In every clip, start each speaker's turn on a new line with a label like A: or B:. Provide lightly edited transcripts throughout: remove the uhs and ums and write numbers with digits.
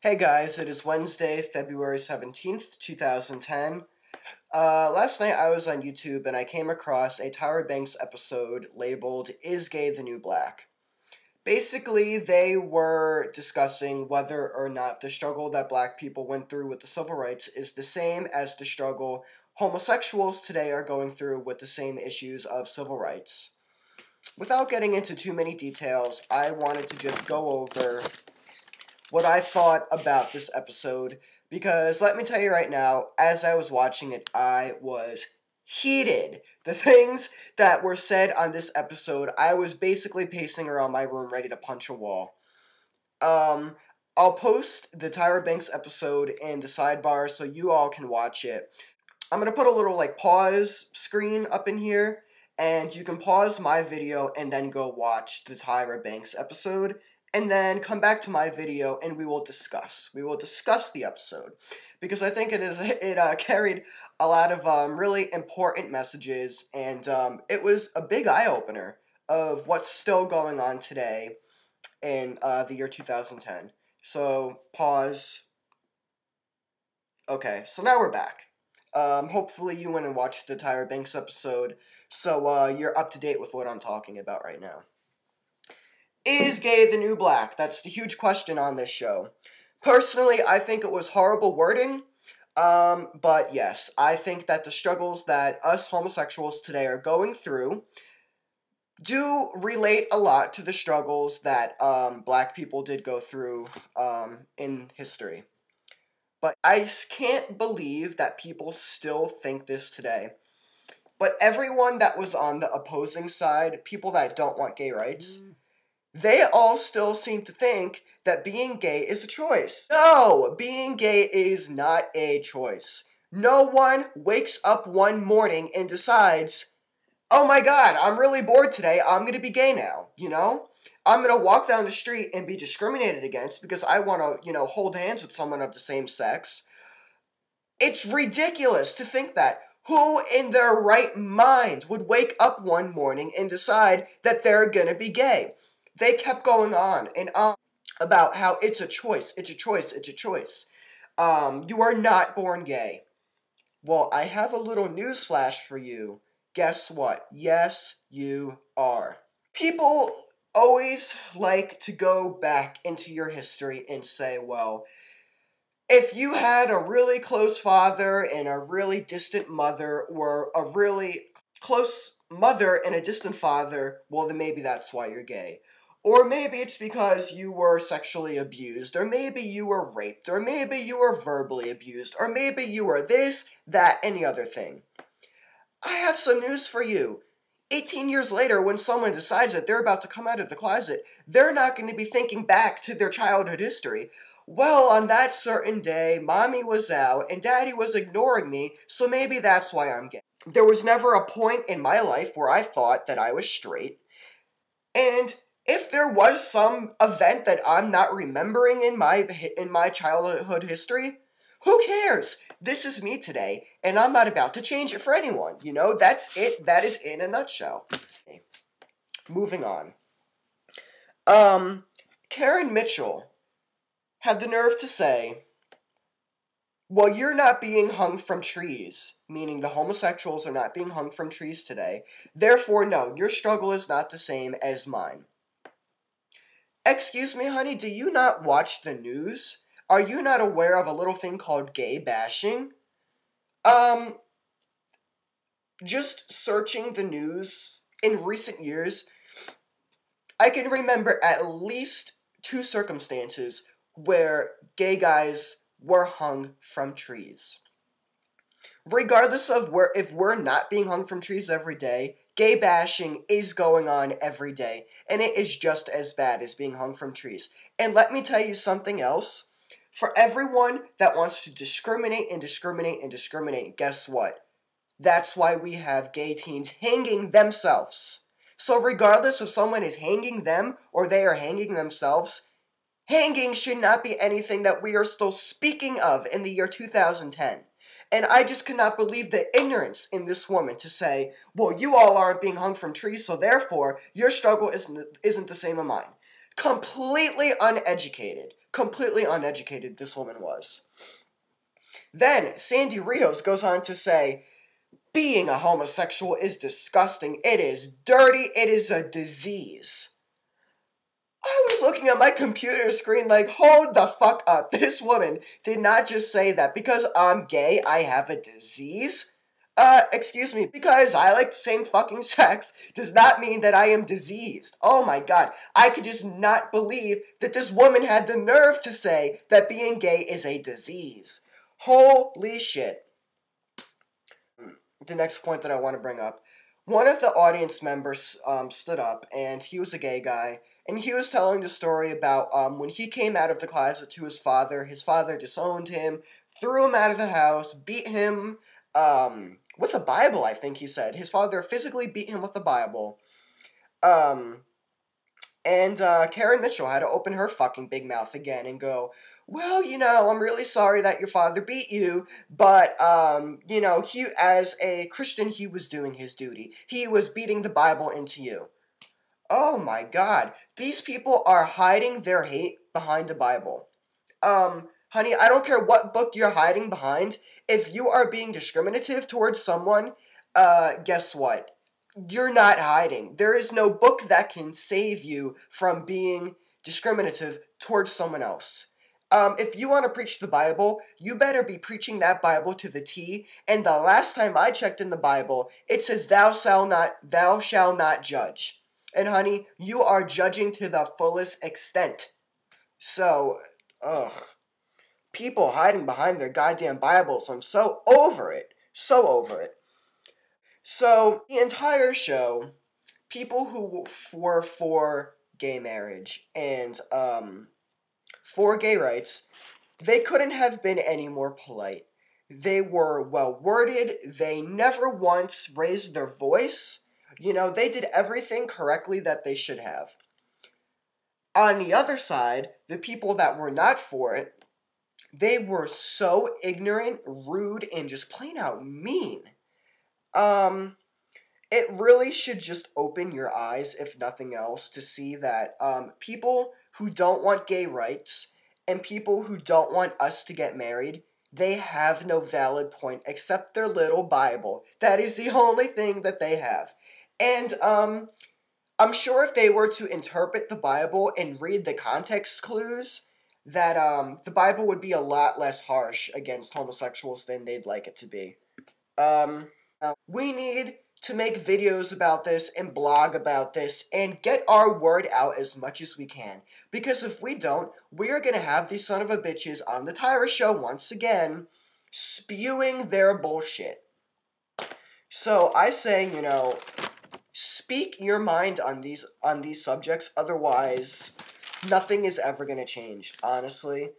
A: Hey guys, it is Wednesday, February 17th, 2010. Last night I was on YouTube and I came across a Tyra Banks episode labeled Is Gay the New Black? Basically, they were discussing whether or not the struggle that black people went through with the civil rights is the same as the struggle homosexuals today are going through with the same issues of civil rights. Without getting into too many details, I wanted to just go over what I thought about this episode, because let me tell you right now, as I was watching it, I was heated. The things that were said on this episode, I was basically pacing around my room ready to punch a wall. I'll post the Tyra Banks episode in the sidebar so you all can watch it. I'm going to put a little pause screen up in here, and you can pause my video and then go watch the Tyra Banks episode, and then come back to my video and we will discuss. We will discuss the episode, because I think it carried a lot of really important messages, and it was a big eye-opener of what's still going on today in the year 2010. So, pause. Okay, so now we're back. Hopefully you went and watched the Tyra Banks episode, so you're up to date with what I'm talking about right now. Is gay the new black? That's the huge question on this show. Personally, I think it was horrible wording, but yes, I think that the struggles that us homosexuals today are going through do relate a lot to the struggles that black people did go through in history. But I can't believe that people still think this today. But everyone that was on the opposing side, people that don't want gay rights, they all still seem to think that being gay is a choice. No, being gay is not a choice. No one wakes up one morning and decides, oh my god, I'm really bored today, I'm gonna be gay now, you know? I'm gonna walk down the street and be discriminated against because I wanna, hold hands with someone of the same sex. It's ridiculous to think that. Who in their right mind would wake up one morning and decide that they're gonna be gay? They kept going on and on about how it's a choice, it's a choice, it's a choice. You are not born gay. Well, I have a little news flash for you. Guess what? Yes, you are. People always like to go back into your history and say, well, if you had a really close father and a really distant mother, or a really close mother and a distant father, well, then maybe that's why you're gay. Or maybe it's because you were sexually abused, or maybe you were raped, or maybe you were verbally abused, or maybe you were this, that, any other thing. I have some news for you. 18 years later, when someone decides that they're about to come out of the closet, they're not going to be thinking back to their childhood history. Well, on that certain day, mommy was out and daddy was ignoring me, so maybe that's why I'm gay. There was never a point in my life where I thought that I was straight, and if there was some event that I'm not remembering in my childhood history, who cares? This is me today, and I'm not about to change it for anyone. That's it. That is in a nutshell. Okay. Moving on. Karen Mitchell had the nerve to say, well, you're not being hung from trees, meaning the homosexuals are not being hung from trees today. Therefore, no, your struggle is not the same as mine. Excuse me, honey, do you not watch the news? Are you not aware of a little thing called gay bashing? Just searching the news in recent years, I can remember at least 2 circumstances where gay guys were hung from trees. Regardless of if we're not being hung from trees every day, gay bashing is going on every day, and it is just as bad as being hung from trees. And let me tell you something else. For everyone that wants to discriminate and discriminate and discriminate, guess what? That's why we have gay teens hanging themselves. So regardless if someone is hanging them or they are hanging themselves, hanging should not be anything that we are still speaking of in the year 2010. And I just cannot believe the ignorance in this woman to say, well, you all aren't being hung from trees, so therefore your struggle isn't the same as mine. Completely uneducated. completely uneducated this woman was. Then Sandy Rios goes on to say, being a homosexual is disgusting. It is dirty. It is a disease. I was looking at my computer screen like, hold the fuck up. This woman did not just say that because I'm gay, I have a disease. Excuse me, because I like the same fucking sex does not mean that I am diseased. Oh my god, I could just not believe that this woman had the nerve to say that being gay is a disease. Holy shit. The next point that I want to bring up. One of the audience members stood up, and he was a gay guy, and he was telling the story about when he came out of the closet to his father disowned him, threw him out of the house, beat him with a Bible, I think he said. His father physically beat him with the Bible. And Karen Mitchell had to open her fucking big mouth again and go, well, I'm really sorry that your father beat you, but, he, as a Christian, he was doing his duty. He was beating the Bible into you. Oh my god. These people are hiding their hate behind the Bible. Honey, I don't care what book you're hiding behind. If you are being discriminative towards someone, guess what? You're not hiding. There is no book that can save you from being discriminative towards someone else. If you want to preach the Bible, you better be preaching that Bible to the T. And the last time I checked in the Bible, it says, thou shalt not judge. And honey, you are judging to the fullest extent. So, people hiding behind their goddamn Bibles. I'm so over it. So over it. So, the entire show, people who were for gay marriage and, for gay rights, they couldn't have been any more polite. They were well-worded. They never once raised their voice. They did everything correctly that they should have. On the other side, the people that were not for it, they were so ignorant, rude, and just plain out mean. It really should just open your eyes, if nothing else, to see that people who don't want gay rights and people who don't want us to get married, they have no valid point except their little Bible. That is the only thing that they have. And I'm sure if they were to interpret the Bible and read the context clues, that the Bible would be a lot less harsh against homosexuals than they'd like it to be. We need to make videos about this and blog about this and get our word out as much as we can. Because if we don't, we are going to have these son of a bitches on the Tyra Show once again, spewing their bullshit. So I say, speak your mind on these subjects, otherwise nothing is ever going to change, honestly.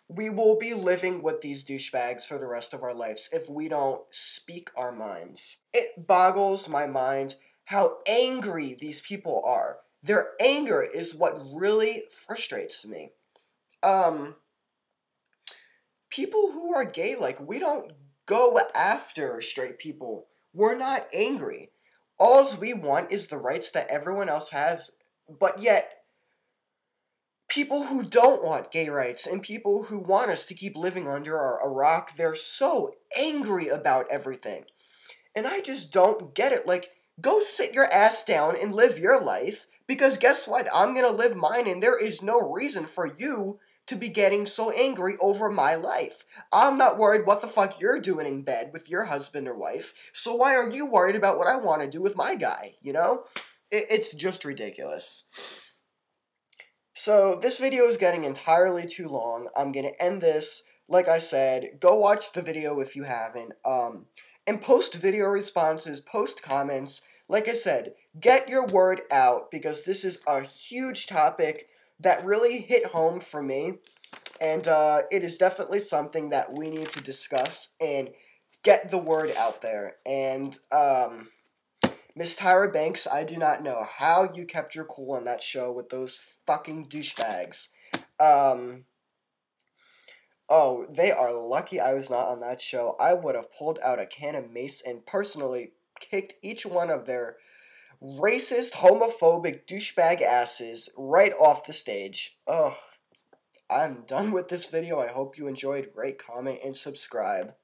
A: We will be living with these douchebags for the rest of our lives if we don't speak our minds. It boggles my mind how angry these people are. Their anger is what really frustrates me. People who are gay, we don't go after straight people. We're not angry. All we want is the rights that everyone else has, but yet people who don't want gay rights and people who want us to keep living under a rock, they're so angry about everything. And I just don't get it. Go sit your ass down and live your life, because guess what? I'm going to live mine, and there is no reason for you to be getting so angry over my life. I'm not worried what the fuck you're doing in bed with your husband or wife, so why are you worried about what I want to do with my guy, It's just ridiculous. So, this video is getting entirely too long. I'm going to end this. Like I said, go watch the video if you haven't. And post video responses, post comments. Like I said, get your word out, because this is a huge topic that really hit home for me. And it is definitely something that we need to discuss and get the word out there. And, Miss Tyra Banks, I do not know how you kept your cool on that show with those fucking douchebags. Oh, they are lucky I was not on that show. I would have pulled out a can of mace and personally kicked each one of their racist, homophobic, douchebag asses right off the stage. Ugh. I'm done with this video. I hope you enjoyed. Rate, comment, and subscribe.